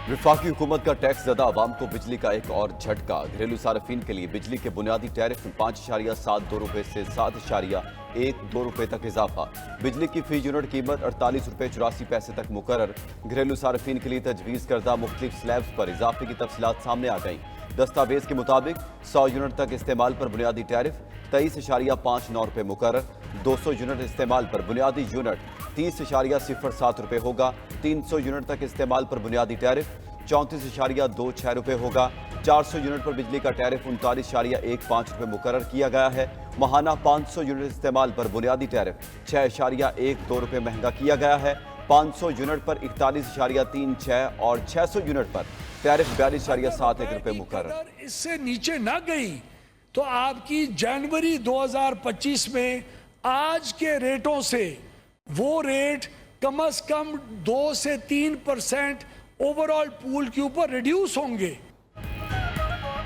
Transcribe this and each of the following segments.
वफाकी हुकूमत का टैक्स ज़दा आवाम को बिजली का एक और झटका। घरेलू सार्फिन के लिए बिजली के बुनियादी टैरिफ में 5.72 रुपये से 7.12 रुपये तक इजाफा। बिजली की फी यूनिट कीमत 48 रुपये 84 पैसे तक मुकर्रर। घरेलू सार्फिन के लिए तजवीज़ करदा मुख्तलिफ स्लैब्स पर इजाफे की तफसीलात सामने आ गई। दस्तावेज के मुताबिक 100 यूनिट तक इस्तेमाल पर बुनियादी टैरिफ 23.59 रुपये मुकर्रर। 200 यूनिट इस्तेमाल पर बुनियादी यूनिट 30.07 रुपये होगा। 300 यूनिट तक इस्तेमाल पर बुनियादी टैरिफ 34.26 रुपये होगा। 400 यूनिट पर बिजली का टैरिफ 39.15 रुपये मुकर्रर किया गया है। माहाना 500 यूनिट इस्तेमाल पर बुनियादी टैरिफ 6.12 रुपये महंगा किया गया है। 500 यूनिट पर 41.36 और 600 यूनिट पर टैरिफ 42.71 रुपये मुकर्रर। इससे नीचे ना गई तो आपकी जनवरी 2025 में आज के रेटों से वो रेट कम से कम 2 से 3% ओवरऑल पूल के ऊपर रिड्यूस होंगे।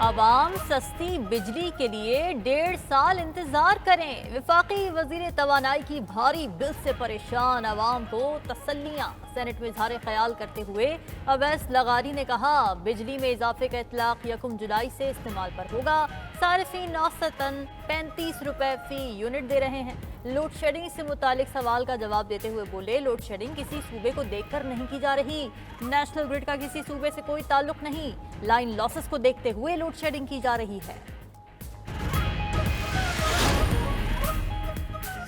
अवाम सस्ती बिजली के लिए 1.5 साल इंतजार करें। वफाकी वजीर तवानाई की भारी बिल से परेशान अवाम को तसल्लियां। सेनेट में इजहार ख्याल करते हुए अवैस लगारी ने कहा, बिजली में इजाफे का इतलाक 1 जुलाई से इस्तेमाल पर होगा। सारिफीन औसतन 35 रुपए फी यूनिट दे रहे हैं। लोड शेडिंग से मुतालिक सवाल का जवाब देते हुए बोले, लोड शेडिंग किसी सूबे को देखकर नहीं की जा रही। नेशनल ग्रिड का किसी सूबे से कोई ताल्लुक नहीं। लाइन लॉसेस को देखते हुए लोड शेडिंग की जा रही है।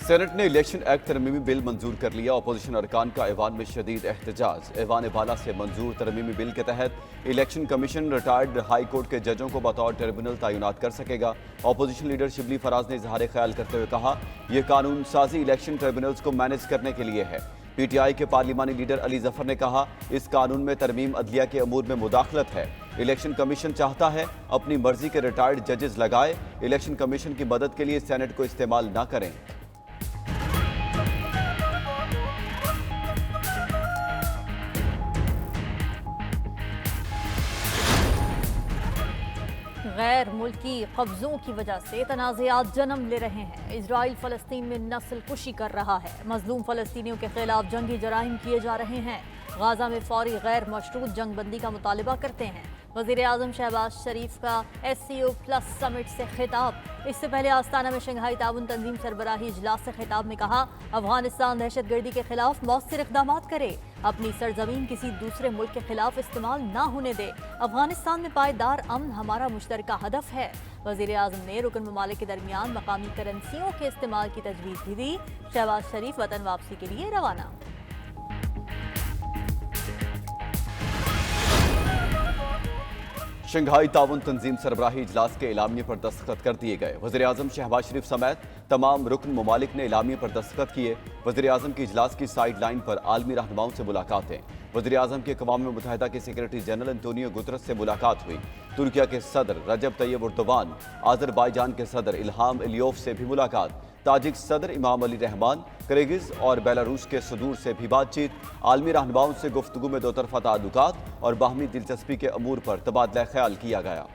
सेनेट ने इलेक्शन एक्ट तरमीमी बिल मंजूर कर लिया। अपोजिशन अरकान का ऐवान में शदीद एहतजाज। ऐवान बाला से मंजूर तरमीमी बिल के तहत election commission retired high court के जजों को बतौर ट्रिब्यूनल तैनात कर सकेगा। अपोजिशन लीडर शिबली फराज ने इजहार ख्याल करते हुए कहा, यह कानून साजी इलेक्शन ट्रिब्यूनल्स को मैनेज करने के लिए है। PTI के पार्लिमानी लीडर अली जफर ने कहा, इस कानून में तरमीम अदलिया के अमूर में मुदाखलत है। इलेक्शन कमीशन चाहता है अपनी मर्जी के रिटायर्ड जजेस लगाए। इलेक्शन कमीशन की मदद के लिए सेनेट को इस्तेमाल न करें। गैर मुल्की कब्जों की वजह से तनाज़ात जन्म ले रहे हैं। इजराइल फ़लस्तीन में नस्ल कुशी कर रहा है। मजलूम फ़लस्तीनियों के खिलाफ जंगी जराइम किए जा रहे हैं। गाज़ा में फौरी गैर मशरूत जंग बंदी का मुतालबा करते हैं। वज़ीर आज़म शहबाज शरीफ का SCO+ समिट से खिताब। इससे पहले आस्ताना में शंघाई ताउन तंजीम सरबराही इजलास से खिताब में कहा, अफगानिस्तान दहशतगर्दी के खिलाफ मौसर इक़दाम करे। अपनी सरजमीन किसी दूसरे मुल्क के खिलाफ इस्तेमाल ना होने दे। अफगानिस्तान में पायदार अमन हमारा मुश्तरका हदफ है। वज़ीर आज़म ने रुकन ममालिक के दरमियान मकामी करेंसियों के इस्तेमाल की तजवीज़ भी दी। शहबाज शरीफ वतन वापसी के लिए रवाना। शंघाई ताउन तंजीम सरबराही इजलास के एलामिये पर दस्तखत कर दिए गए। वज़ीर आज़म शहबाज शरीफ समेत तमाम रुकन ममालिक ने एलामिये पर दस्तखत किए। वज़ीर आज़म की इजलास की साइड लाइन पर आलमी रहनुमाओं से मुलाकातें। वज़ीर आज़म की अक़वाम मुत्तहिदा के सेक्रेटरी जनरल एंटोनियो गुतरस से मुलाकात हुई। तुर्किया के सदर रजब तैयब एर्दोगान, आज़रबाईजान के सदर इल्हाम एलियोव से भी मुलाकात। ताजिक सदर इमाम अली रहमान, किर्गिज़ और बेलारूस के सदूर से भी बातचीत। आलमी रहनुमाओं से गुफ्तगू में दो तरफ़ा ताल्लुकात और बाहमी दिलचस्पी के अमूर पर तबादला ख्याल किया गया।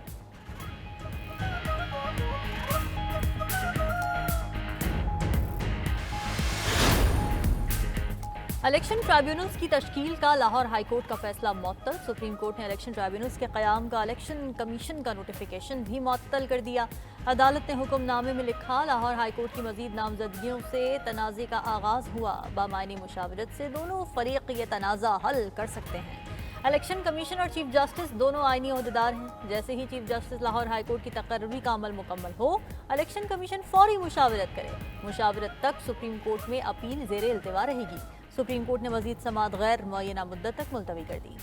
इलेक्शन ट्राइब्यूनल्स की तश्कील का लाहौर हाई कोर्ट का फैसला मुअत्तल। सुप्रीम कोर्ट ने इलेक्शन ट्राइब्यूनल्स के क़याम का इलेक्शन कमीशन का नोटिफिकेशन भी मुअत्तल कर दिया। अदालत ने हुक्मनामे में लिखा, लाहौर हाई कोर्ट की मजीद नामजदगियों से तनाज़े का आगाज़ हुआ। बामायनी मुशावरत से दोनों फरीक ये तनाज़ा हल कर सकते हैं। इलेक्शन कमीशन और चीफ जस्टिस दोनों आईनी ओहदेदार हैं। जैसे ही chief justice Lahore high court की तकर्री का अमल मुकम्मल हो, इलेक्शन कमीशन फौरी मुशावरत करे। मुशावरत तक सुप्रीम कोर्ट में अपील ज़ेरे इल्तिवा रहेगी। सुप्रीम कोर्ट ने मजीद समाअत गैर मुअय्यना मुद्दत तक मुलतवी कर दी।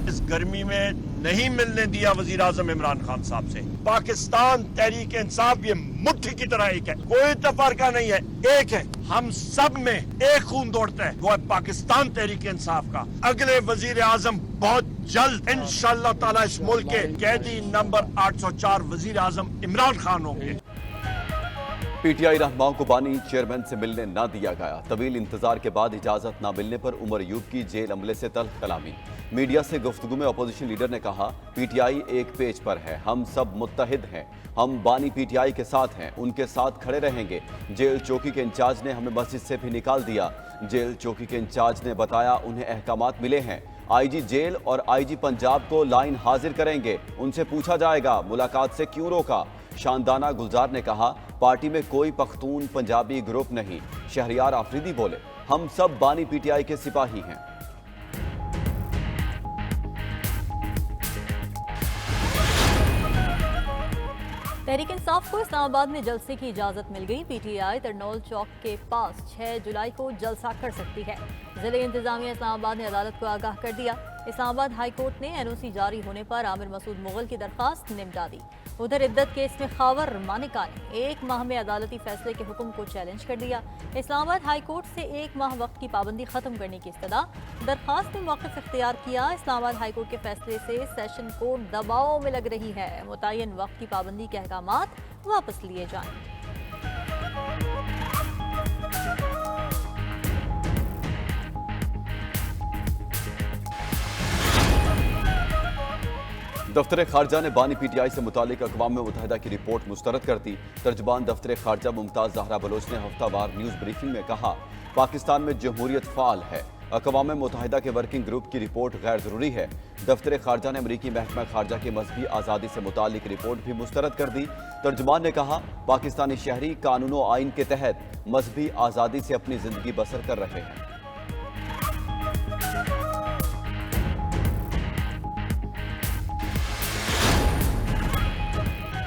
इस गर्मी में नहीं मिलने दिया वजीर आजम इमरान खान साहब से। पाकिस्तान तहरीक इंसाफ ये मुट्ठी की तरह एक है, कोई तफरका नहीं है, एक है। हम सब में एक खून दौड़ता है, वो है पाकिस्तान तहरीक इंसाफ का। अगले वजीर आजम बहुत जल्द इंशाअल्लाह ताला इस मुल्क के कैदी नंबर 804 वजीर आजम इमरान खान होंगे। पीटीआई रहनुमाओं को बानी चेयरमैन से मिलने न दिया गया। तवील इंतजार के बाद इजाजत न मिलने पर उमर अयूब की जेल अमले से तल्ख कलामी। मीडिया से गुफ्तगू में अपोजिशन लीडर ने कहा, पीटीआई एक पेज पर है, हम सब मुत्तहिद हैं, हम बानी पीटीआई के साथ हैं, उनके साथ खड़े रहेंगे। जेल चौकी के इंचार्ज ने हमें मस्जिद से भी निकाल दिया। जेल चौकी के इंचार्ज ने बताया उन्हें अहकामात मिले हैं, आईजी जेल और आईजी पंजाब को लाइन हाजिर करेंगे, उनसे पूछा जाएगा मुलाकात से क्यों रोका। शानदाना गुलजार ने कहा, पार्टी में कोई पख्तून पंजाबी ग्रुप नहीं। शहरियार आफरीदी बोले, हम सब बानी पीटीआई के सिपाही हैं। तहरीक इंसाफ को इस्लामाबाद में जलसे की इजाजत मिल गई। पीटीआई तरनौल चौक के पास 6 जुलाई को जलसा कर सकती है। जिले इंतजामिया इस्लामाबाद ने अदालत को आगाह कर दिया। इस्लामाबाद हाई कोर्ट ने एनओसी जारी होने पर आमिर मसूद मुगल की दरखास्त निपटा दी। उधर इद्दत केस में खावर मानिका ने 1 माह में अदालती फैसले के हुक्म को चैलेंज कर दिया। इस्लामाबाद हाई कोर्ट से 1 माह वक्त की पाबंदी खत्म करने की इस्तदा। दरखास्त में मौक़िफ़ इख्तियार किया। इस्लामाबाद हाई कोर्ट के फैसले से सेशन कोर्ट दबाव में लग रही है। मुतय्यन वक्त की पाबंदी के अहकामात वापस लिए जाएं। दफ्तर खारजा ने बानी पीटीआई से मुतालिक अक़वाम मुत्तहिदा की रिपोर्ट मुस्तरद कर दी। तर्जमान दफ्तर खारजा मुमताज़ ज़हरा बलोच ने हफ्तावार न्यूज़ ब्रीफिंग में कहा, पाकिस्तान में जमहूरियत फ़ाल है, अक़वाम मुत्तहिदा के वर्किंग ग्रुप की रिपोर्ट गैर ज़रूरी है। दफ्तर खारजा ने अमरीकी महकमा खारजा की मजहबी आज़ादी से मुतालिक रिपोर्ट भी मुस्तरद कर दी। तर्जमान ने कहा, पाकिस्तानी शहरी कानून व आइन के तहत मजहबी आज़ादी से अपनी ज़िंदगी बसर कर रहे हैं।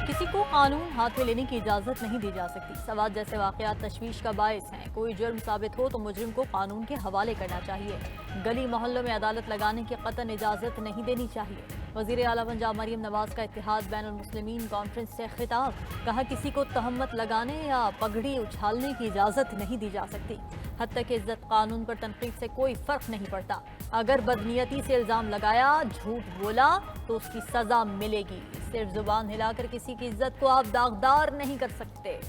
किसी को कानून हाथ में लेने की इजाजत नहीं दी जा सकती। सवाल जैसे वाकयात तशवीश का बायस हैं। कोई जुर्म साबित हो तो मुजरिम को कानून के हवाले करना चाहिए। गली मोहल्लों में अदालत लगाने की कतन इजाजत नहीं देनी चाहिए। वज़ीर आला पंजाब मरीम नवाज का इत्तेहाद बैनुल मुस्लिमीन कॉन्फ्रेंस से खिताब। कहा, किसी को तहमत लगाने या पगड़ी उछालने की इजाजत नहीं दी जा सकती। हत्या की इज्जत कानून पर तनकीद से कोई फर्क नहीं पड़ता। अगर बदनीयती से इल्जाम लगाया, झूठ बोला तो उसकी सजा मिलेगी। सिर्फ जुबान हिलाकर किसी की इज्जत को आप दागदार नहीं कर सकते।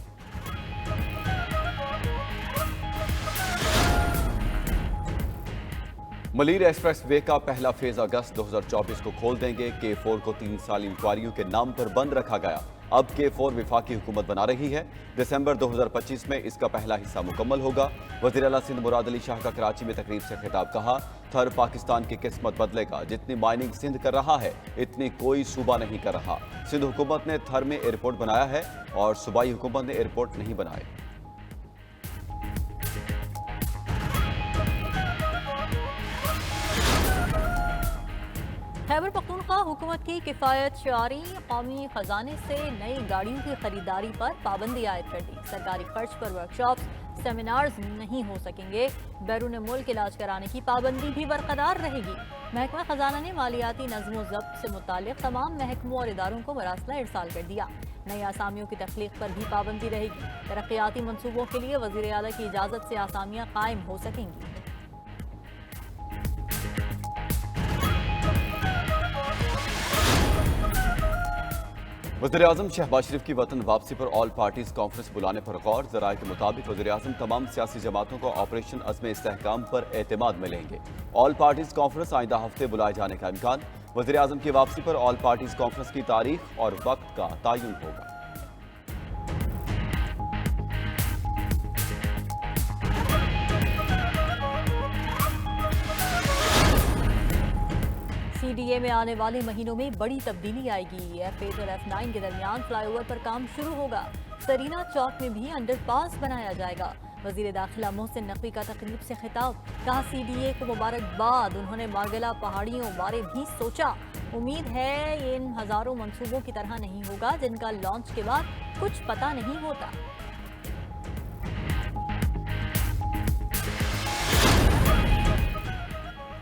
मलीर एक्सप्रेस वे का पहला फेज अगस्त 2024 को खोल देंगे। K4 को 3 साल इंक्वायरियों के नाम पर बंद रखा गया। अब K4 विफाकी हुकूमत बना रही है। दिसंबर 2025 में इसका पहला हिस्सा मुकम्मल होगा। वज़ीर आला सिंध मुराद अली शाह का कराची में तकरीब से खिताब। कहा, थर पाकिस्तान की किस्मत बदलेगा। जितनी माइनिंग सिंध कर रहा है, इतनी कोई सूबा नहीं कर रहा। सिंध हुकूमत ने थर में एयरपोर्ट बनाया है और सूबाई हुकूमत ने एयरपोर्ट नहीं बनाए। खैबर पख्तूनख्वा हुकूमत की किफ़ायत शारी कौमी खजाने से नई गाड़ियों की खरीदारी पर पाबंदी आयद कर दी। सरकारी खर्च पर वर्कशॉप्स, सेमिनार्स नहीं हो सकेंगे। बैरून मुल्क इलाज कराने की पाबंदी भी बरकरार रहेगी। महकमा खजाना ने मालियाती नज़्म व ज़ब्त से मुताल्लिक़ तमाम महकमों और इदारों को मरासला इरसाल कर दिया। नई आसामियों की तख्लीक पर भी पाबंदी रहेगी। तरक्याती मनसूबों के लिए वज़ीर आला की इजाज़त से आसामियाँ कायम हो सकेंगी। वज़ीर-ए-आज़म शहबाज शरीफ की वतन वापसी पर ऑल पार्टीज कॉन्फ्रेंस बुलाने पर गौर। ज़राए के मुताबिक वज़ीर-ए-आज़म तमाम सियासी जमातों को ऑपरेशन अज़्म इस्तेहकाम पर एतमाद में लेंगे। ऑल पार्टीज कॉन्फ्रेंस आइंदा हफ्ते बुलाए जाने का इम्कान। वज़ीर-ए-आज़म की वापसी पर ऑल पार्टीज कॉन्फ्रेंस की तारीख और वक्त का तयन होगा। CDA में आने वाले महीनों में बड़ी तब्दीली आएगी। F8 और F9 के दरमियान फ्लाईओवर पर काम शुरू होगा। सरीना चौक में भी अंडरपास बनाया जाएगा। वज़ीर दाखिला मोहसिन नकवी का तकरीब से खिताब। कहा, CDA को मुबारकबाद, उन्होंने मार्गला पहाड़ियों बारे भी सोचा। उम्मीद है ये इन हज़ारों मंसूबों की तरह नहीं होगा जिनका लॉन्च के बाद कुछ पता नहीं होता।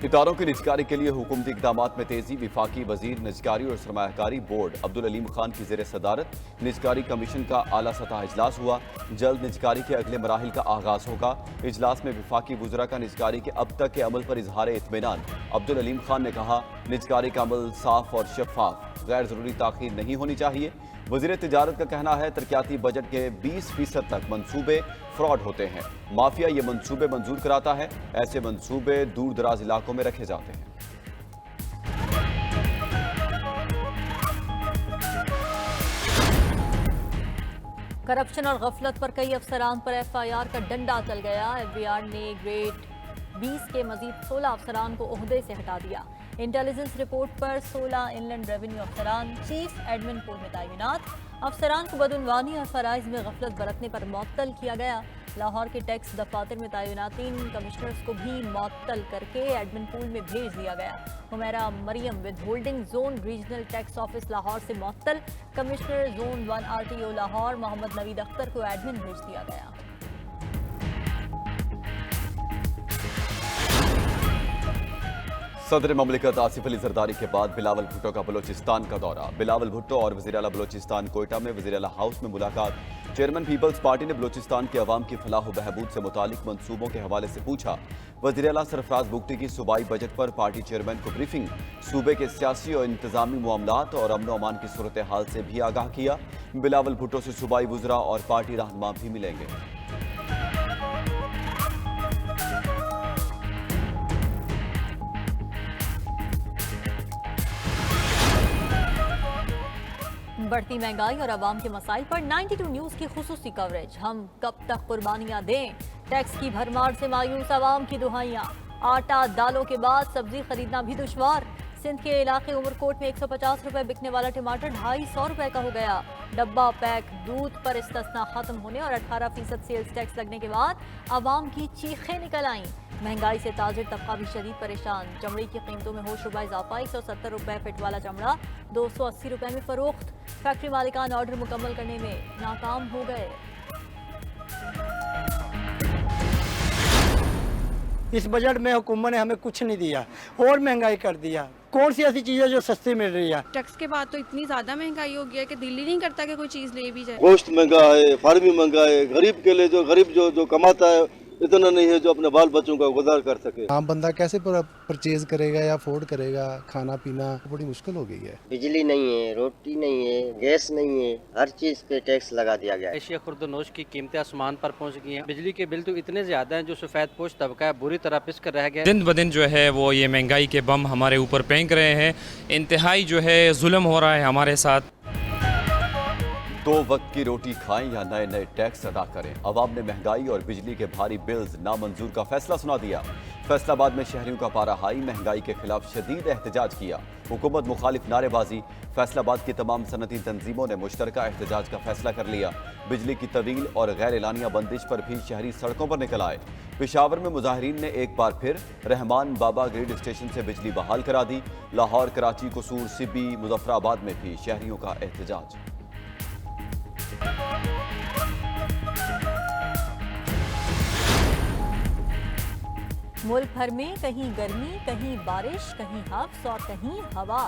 इदारों की निजकारी के लिए हुकूमती इक़दामात में तेजी। विफाकी वजीर निजकारी और सरमायाकारी बोर्ड अब्दुल अलीम खान की ज़ेर सदारत निजकारी कमीशन का आला सतह इजलास हुआ। जल्द निजकारी के अगले मराहिल का आगाज होगा। इजलास में विफाकी वज़रा का निजकारी के अब तक के अमल पर इजहार इत्मीनान। अब्दुल अलीम खान ने कहा, निजकारी का अमल साफ और शफाफ, गैर ज़रूरी ताख़ीर नहीं होनी चाहिए। वज़ीर तिजारत का कहना है तरक्याती बजट के 20% तक मंसूबे फ्रॉड होते हैं। माफिया ये मंसूबे मंजूर कराता है। ऐसे मंसूबे दूर दराज इलाकों में रखे जाते हैं। करप्शन और गफलत पर कई अफसरान पर FIR का डंडा चल गया। FBR ने ग्रेड 20 के मजीद 16 अफसरान को ओहदे से हटा दिया। इंटेलिजेंस रिपोर्ट पर 16 इनलैंड रेवेन्यू अफसरान चीफ एडमिन पूल में तैनात। अफसरान को बदउनवानी और फराइज में गफलत बरतने पर मुअत्तल किया गया। लाहौर के टैक्स दफातर में तैनात 3 कमिश्नर्स को भी मुअत्तल करके एडमिन पूल में भेज दिया गया। Humaira Maryam with holding zone regional tax office Lahore से मुअत्तल। Commissioner zone 1 RTO Lahore Mohammad Naveed Akhtar को एडमिन भेज दिया गया। सदर ममलिकत आसिफ अली जरदारी के बाद बिलावल भुट्टो का बलोचिस्तान का दौरा। बिलावल भुट्टो और वज़ीर आला बलोचिस्तान कोयटा में वज़ीर आला हाउस में मुलाकात। चेयरमैन पीपल्स पार्टी ने बलोचिस्तान के अवाम की फलाह बहबूद से मुतालिक मंसूबों के हवाले से पूछा। वज़ीर आला सरफराज बुगटी की सूबाई बजट पर पार्टी चेयरमैन को ब्रीफिंग। सूबे के सियासी और इंतजामी मामलात और अमन अमान की सूरत हाल से भी आगाह किया। बिलावल भुट्टो से सूबाई वज़रा और पार्टी रहनुमा भी मिलेंगे। बढ़ती महंगाई और आवाम के मसाइल पर 92 न्यूज़ की खुसूसी कवरेज। हम कब तक कुर्बानियां दें, टैक्स की भरमार से मायूस आवाम की दुहाइयां। आटा दालों के बाद सब्जी खरीदना भी दुश्वार। सिंध के इलाके उमरकोट में 150 रुपए बिकने वाला टमाटर 250 रुपए का हो गया। डब्बा पैक दूध पर इस्तिस्ना खत्म होने और 18% सेल्स टैक्स लगने के बाद आवाम की चीखें निकल आईं। महंगाई से ताजिर तबका भी शदीद परेशान। चमड़ी की कीमतों में होश रुपए इजाफा। 170 रुपए फिट वाला चमड़ा 280 रुपए में फरोख्त। फैक्ट्री मालिकान ऑर्डर मुकम्मल करने में नाकाम हो गए। इस बजट में हुकूमत ने हमें कुछ नहीं दिया और महंगाई कर दिया। कौन सी ऐसी चीज़ है जो सस्ती मिल रही है? टैक्स के बाद तो इतनी ज़्यादा महंगाई हो गई है कि दिल ही नहीं करता कि कोई चीज़ ले भी जाए। गोश्त महंगा है, फार्मी महंगा है। गरीब के लिए जो गरीब जो कमाता है इतना नहीं है जो अपने बाल बच्चों का गुजार कर सके। आम बंदा कैसे परचेज करेगा या अफोर्ड करेगा? खाना पीना बड़ी मुश्किल हो गई है। बिजली नहीं है, रोटी नहीं है, गैस नहीं है, हर चीज पे टैक्स लगा दिया गया है। एशिया खुर्दनोश की कीमतें आसमान पर पहुंच गई हैं। बिजली के बिल तो इतने ज्यादा हैं जो सफेद पोश तबका है बुरी तरह पिस कर रह गया। दिन ब दिन जो है वो ये महंगाई के बम हमारे ऊपर फेंक रहे हैं। इंतहाई जो है जुल्म हो रहा है हमारे साथ। 2 वक्त की रोटी खाएं या नए नए टैक्स अदा करें। अवाम ने महंगाई और बिजली के भारी बिल्स नामंजूर का फैसला सुना दिया। फैसलाबाद में शहरियों का पारा हाई। महंगाई के खिलाफ शदीद एहतजाज किया। हुकूमत मुखालिफ नारेबाजी। फैसलाबाद की तमाम सनती तंजीमों ने मुश्तरका एहतजाज का फैसला कर लिया। बिजली की तवील और गैर एलानिया बंदिश पर भी शहरी सड़कों पर निकल आए। पेशावर में मुजाहिरीन ने एक बार फिर रहमान बाबा ग्रिड स्टेशन से बिजली बहाल करा दी। लाहौर, कराची, कसूर, सिब्बी, मुजफ्फराबाद में भी शहरियों का एहतजाज। मुल्क भर में कहीं गर्मी, कहीं बारिश, कहीं हफ्स और कहीं हवा।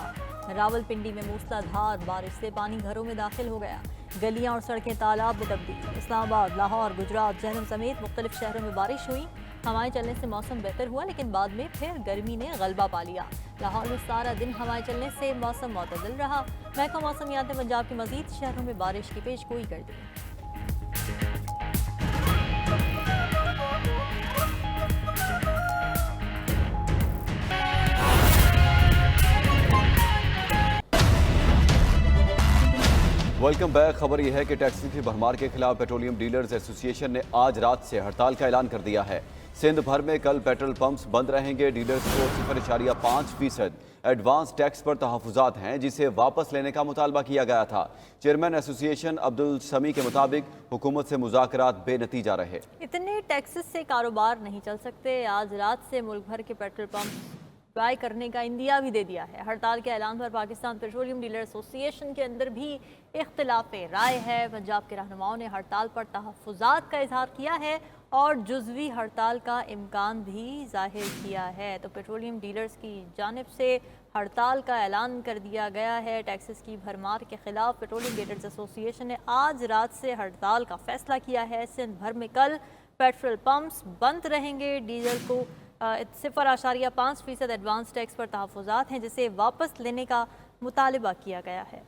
रावलपिंडी में मूसलाधार बारिश से पानी घरों में दाखिल हो गया। गलियां और सड़कें तालाब में तब्दील। इस्लामाबाद, लाहौर, गुजरात, जहलम समेत मुख्तलिफ शहरों में बारिश हुई। हवाएं चलने से मौसम बेहतर हुआ, लेकिन बाद में फिर गर्मी ने गलबा पा लिया। लाहौर में सारा दिन हवाएं चलने से मौसम मुतदल रहा। महकमा मौसमियात ने पंजाब के मजीद शहरों में बारिश की पेशगोई कर दी। Welcome back. खबर यह है कि टैक्सी की भरमार के खिलाफ पेट्रोलियम डीलर्स एसोसिएशन ने आज रात से हड़ताल का ऐलान कर दिया है। सिंध भर में कल पेट्रोल पंप्स बंद रहेंगे। डीलर्स को 0.5% एडवांस टैक्स पर तहफुजात हैं, जिसे वापस लेने का मुतालबा किया गया था। चेयरमैन एसोसिएशन अब्दुल समी के मुताबिक हुकूमत से मुज़ाकरात बेनतीजा रहे। इतने टैक्सेस से कारोबार नहीं चल सकते। आज रात से मुल्क भर के पेट्रोल पंप बाय करने का इंदिया भी दे दिया है। हड़ताल के ऐलान पर पाकिस्तान पेट्रोलियम डीलर एसोसिएशन के अंदर भी इख्तिलाफ राय है। पंजाब के रहनुमाओं ने हड़ताल पर तहफुजात का इजहार किया है और जुज़वी हड़ताल का इम्कान भी जाहिर किया है। तो पेट्रोलियम डीलर्स की जानिब से हड़ताल का ऐलान कर दिया गया है। टैक्सेस की भरमार के खिलाफ पेट्रोलियम डीलर्स एसोसिएशन ने आज रात से हड़ताल का फैसला किया है। सिंध भर में कल पेट्रोल पंप्स बंद रहेंगे। डीजल को 0.5% एडवांस टैक्स पर तहफुजात हैं, जिसे वापस लेने का मुतालबा किया गया है।